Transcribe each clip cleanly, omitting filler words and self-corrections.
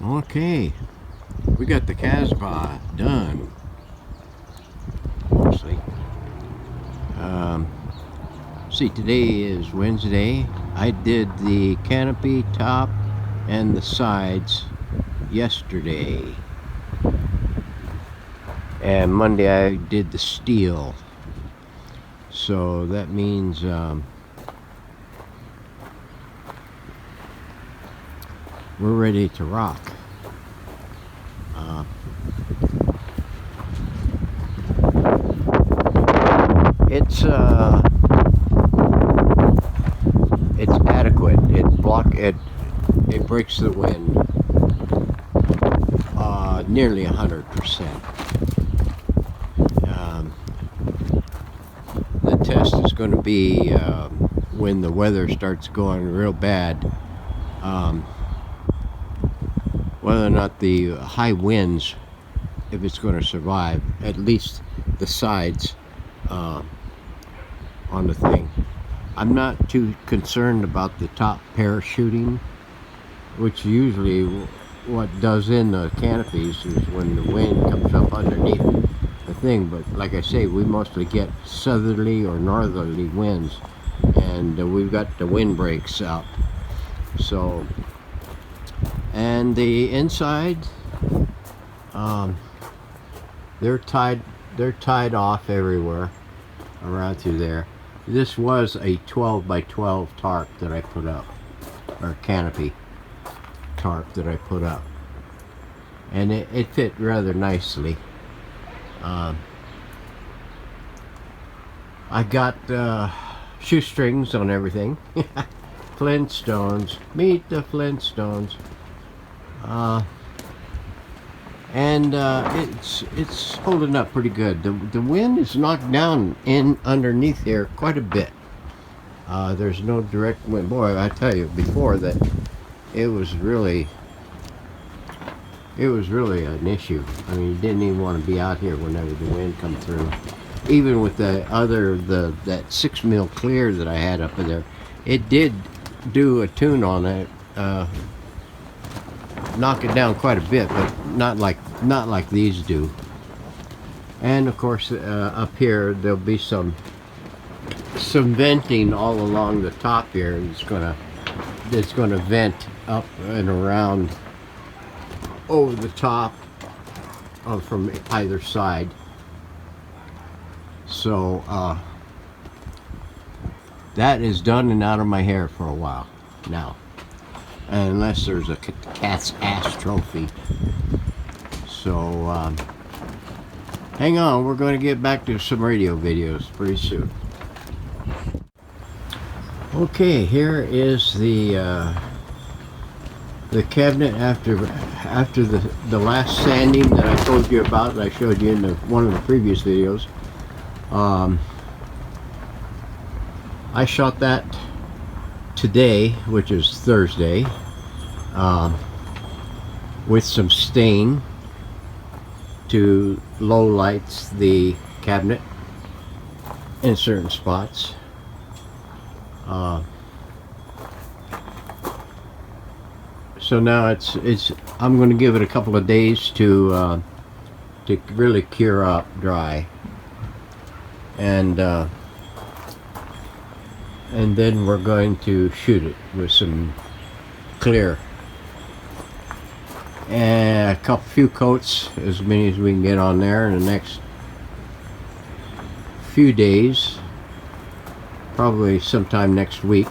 Okay, we got the Casbah done, mostly. See, today is Wednesday. I did the canopy top and the sides yesterday. And Monday I did the steel. So that means we're ready to rock. It's adequate. It breaks the wind nearly 100%. The test is going to be when the weather starts going real bad, whether or not the high winds, if it's going to survive, at least the sides on the thing. I'm not too concerned about the top parachuting, which usually what does in the canopies is when the wind comes up underneath the thing. But like I say, we mostly get southerly or northerly winds, and we've got the windbreaks out. So, and the inside, they're tied off everywhere around through there. This was a 12 by 12 tarp that I put up, or canopy tarp that I put up, and it fit rather nicely. I got shoestrings on everything. Flintstones, meet the Flintstones. And it's holding up pretty good. The wind is knocked down in underneath here quite a bit. There's no direct wind. Boy, I tell you, before that, it was really an issue. I mean, you didn't even want to be out here whenever the wind come through. Even with that 6 mil clear that I had up in there, it did do a tune on it. Knock it down quite a bit, but not like these do. And of course, up here there'll be some venting all along the top here. It's gonna vent up and around over the top from either side. So that is done and out of my hair for a while now. Unless there's a cat's ass trophy. So hang on, we're going to get back to some radio videos pretty soon. Okay, here is the cabinet after the last sanding that I told you about, that I showed you in one of the previous videos. I shot that today, which is Thursday, with some stain to low lights the cabinet in certain spots. So now it's I'm going to give it a couple of days to really cure up, dry, and then we're going to shoot it with some clear and a few coats, as many as we can get on there in the next few days, probably sometime next week.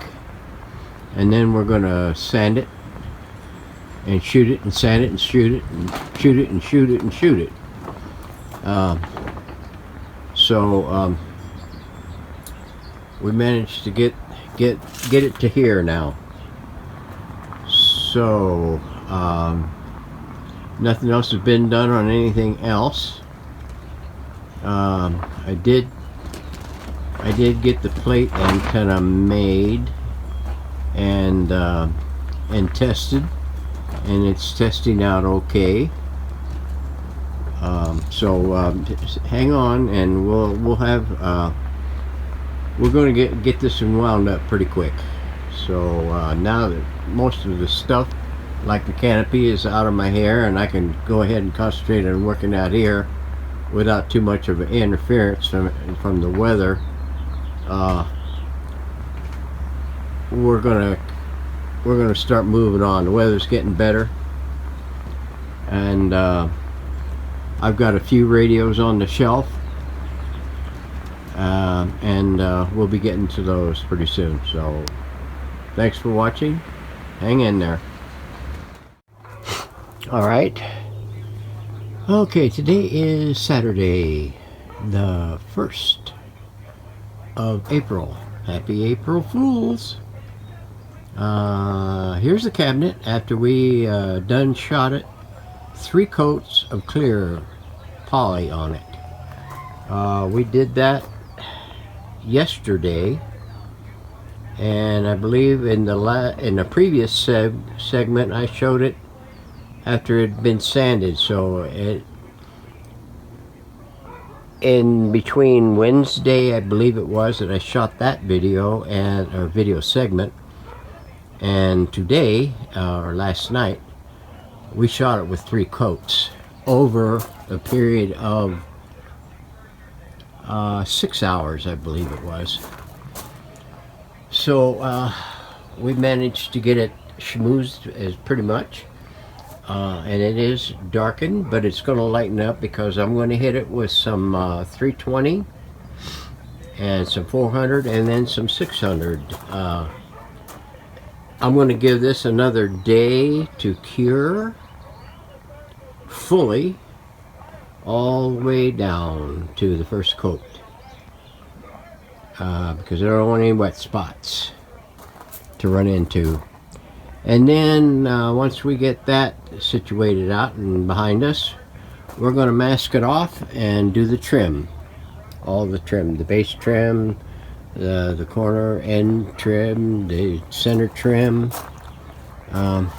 And then we're going to sand it and shoot it and sand it and shoot it and shoot it and shoot it and shoot it. We managed to get it to here now. So nothing else has been done on anything else. I did get the plate antenna made and tested, and it's testing out okay. Hang on, and we'll have we're going to get this one wound up pretty quick. So now that most of the stuff like the canopy is out of my hair, and I can go ahead and concentrate on working out here without too much of an interference from the weather. We're gonna start moving on. The weather's getting better, and I've got a few radios on the shelf, and we'll be getting to those pretty soon. So thanks for watching. Hang in there. All right. Okay, today is Saturday, the 1st of April. Happy April Fools. Here's the cabinet after we done shot it. 3 coats of clear poly on it. We did that yesterday, and I believe in the previous segment I showed it after it had been sanded. So in between Wednesday, I believe it was, that I shot that video or video segment, and today or last night we shot it with 3 coats over a period of 6 hours, I believe it was. So we managed to get it schmoozed as pretty much, and it is darkened, but it's going to lighten up because I'm going to hit it with some 320 and some 400 and then some 600. I'm going to give this another day to cure fully all the way down to the first coat, because there don't want any wet spots to run into. And then once we get that situated out and behind us, we're going to mask it off and do the trim. All the trim, the base trim, the corner end trim, the center trim, and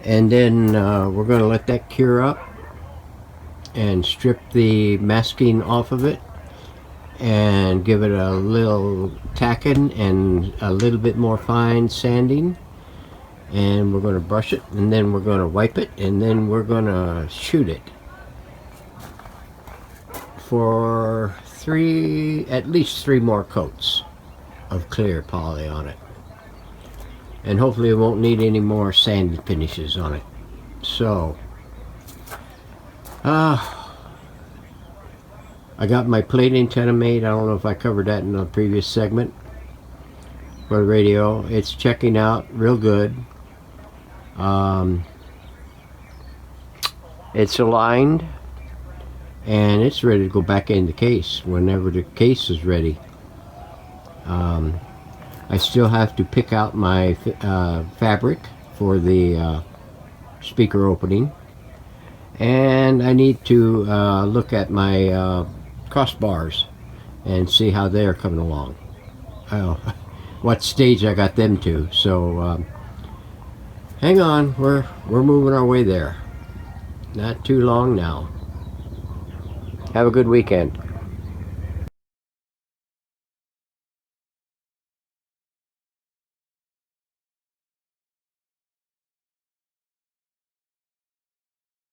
then we're going to let that cure up and strip the masking off of it and give it a little tacking and a little bit more fine sanding, and we're going to brush it, and then we're going to wipe it, and then we're going to shoot it for at least three more coats of clear poly on it, and hopefully it won't need any more sand finishes on it. So I got my plate antenna made. I don't know if I covered that in the previous segment for the radio. It's checking out real good. It's aligned, and it's ready to go back in the case whenever the case is ready. I still have to pick out my fabric for the speaker opening, and I need to look at my crossbars and see how they are coming along, what stage I got them to. So hang on, we're moving our way there. Not too long now. Have a good weekend.